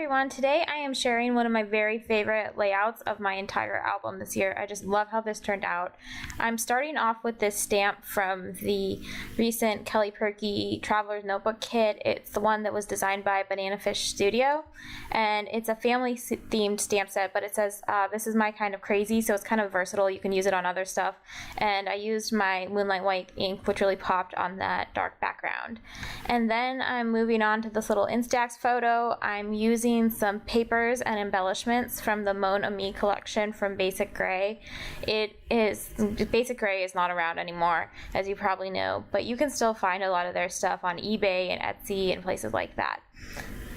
everyone, today I am sharing one of my very favorite layouts of my entire album this year. I just love how this turned out. I'm starting off with this stamp from the recent Kelly Purkey Traveler's Notebook kit. It's the one that was designed by Banana Fish Studio, and it's a family themed stamp set, but it says this is my kind of crazy, so it's kind of versatile. You can use it on other stuff, and I used my Moonlight White ink, which really popped on that dark background. And then I'm moving on to this little Instax photo. I'm using some papers and embellishments from the Mon Ami collection from Basic Grey. Basic Grey is not around anymore, as you probably know, but you can still find a lot of their stuff on eBay and Etsy and places like that.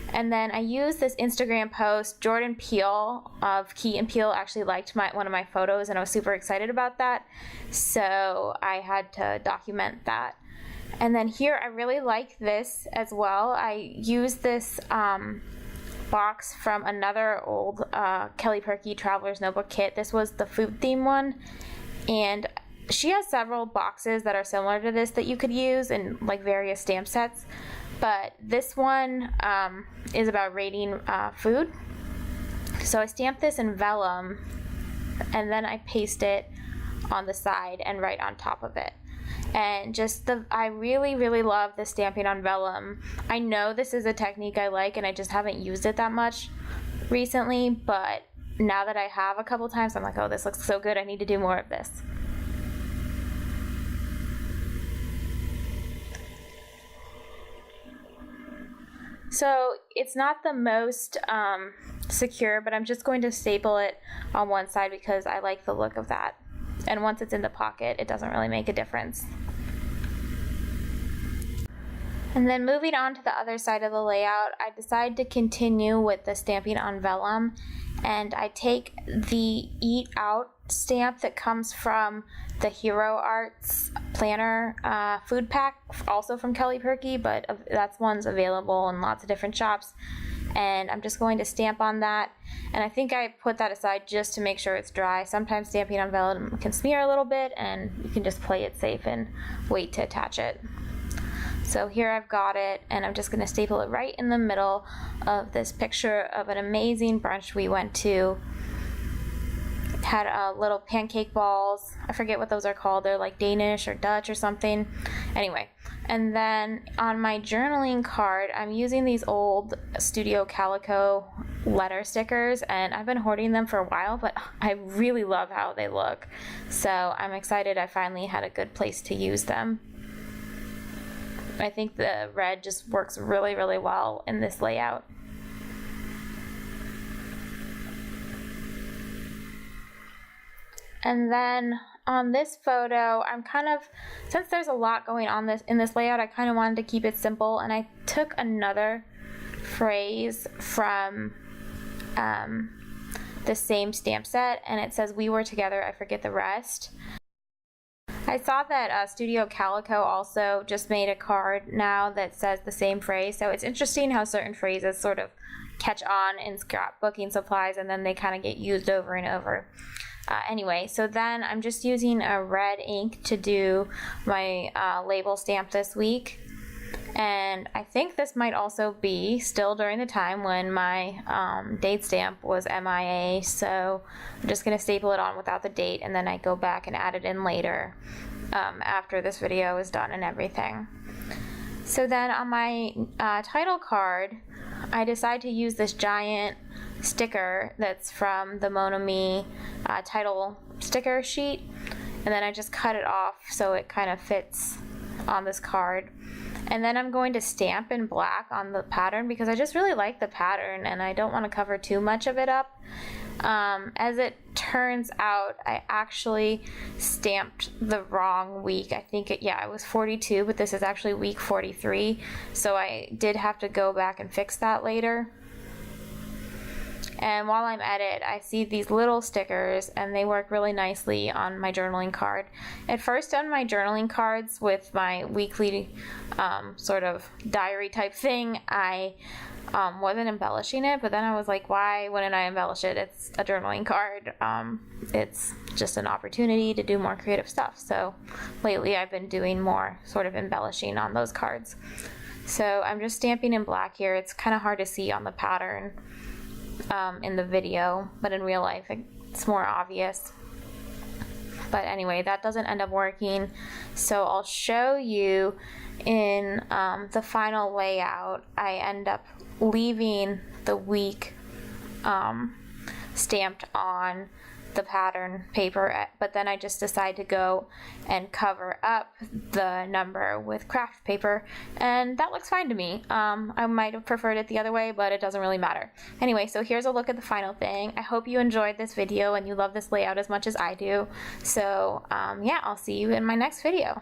And then I used this Instagram post. Jordan Peele of Key and Peele actually liked one of my photos, and I was super excited about that, so I had to document that. And then here, I really like this as well. I used this box from another old Kelly Purkey Traveler's Notebook kit. This was the food theme one, and she has several boxes that are similar to this that you could use in like various stamp sets, but this one is about rating food. So I stamped this in vellum, and then I paste it on the side and right on top of it. And I really love the stamping on vellum. I know this is a technique I like, and I just haven't used it that much recently, but now that I have a couple times, I'm like, oh, this looks so good, I need to do more of this. So it's not the most secure, but I'm just going to staple it on one side because I like the look of that. And once it's in the pocket, it doesn't really make a difference. And then moving on to the other side of the layout, I decide to continue with the stamping on vellum, and I take the Eat Out stamp that comes from the Hero Arts planner food pack, also from Kelly Purkey, but that's one's available in lots of different shops. And I'm just going to stamp on that, and I think I put that aside just to make sure it's dry. Sometimes stamping on vellum can smear a little bit, and you can just play it safe and wait to attach it. So here I've got it, and I'm just going to staple it right in the middle of this picture of an amazing brunch we went to. It had little pancake balls. I forget what those are called. They're like Danish or Dutch or something. Anyway, and then on my journaling card, I'm using these old Studio Calico letter stickers, and I've been hoarding them for a while, but I really love how they look. So I'm excited I finally had a good place to use them. I think the red just works really well in this layout. And then on this photo, since there's a lot going on in this layout, I kind of wanted to keep it simple, and I took another phrase from the same stamp set, and it says, "We were together, I forget the rest." I saw that Studio Calico also just made a card now that says the same phrase, so it's interesting how certain phrases sort of catch on in scrapbooking supplies, and then they kind of get used over and over. Anyway, so then I'm just using a red ink to do my label stamp this week. And I think this might also be still during the time when my date stamp was MIA, so I'm just going to staple it on without the date, and then I go back and add it in later after this video is done and everything. So then on my title card, I decide to use this giant sticker that's from the Mon Ami title sticker sheet, and then I just cut it off so it kind of fits on this card. And then I'm going to stamp in black on the pattern because I just really like the pattern and I don't want to cover too much of it up. As it turns out, I actually stamped the wrong week. I think it was 42, but this is actually week 43, so I did have to go back and fix that later. And while I'm at it, I see these little stickers, and they work really nicely on my journaling card. At first on my journaling cards with my weekly sort of diary type thing, I wasn't embellishing it, but then I was like, why wouldn't I embellish it? It's a journaling card. It's just an opportunity to do more creative stuff. So lately I've been doing more sort of embellishing on those cards. So I'm just stamping in black here. It's kind of hard to see on the pattern in the video, but in real life it's more obvious. But anyway, that doesn't end up working, so I'll show you in the final layout. I end up leaving the week stamped on the pattern paper, but then I just decide to go and cover up the number with craft paper, and that looks fine to me. I might have preferred it the other way, but it doesn't really matter. Anyway, so here's a look at the final thing. I hope you enjoyed this video and you love this layout as much as I do. So yeah, I'll see you in my next video.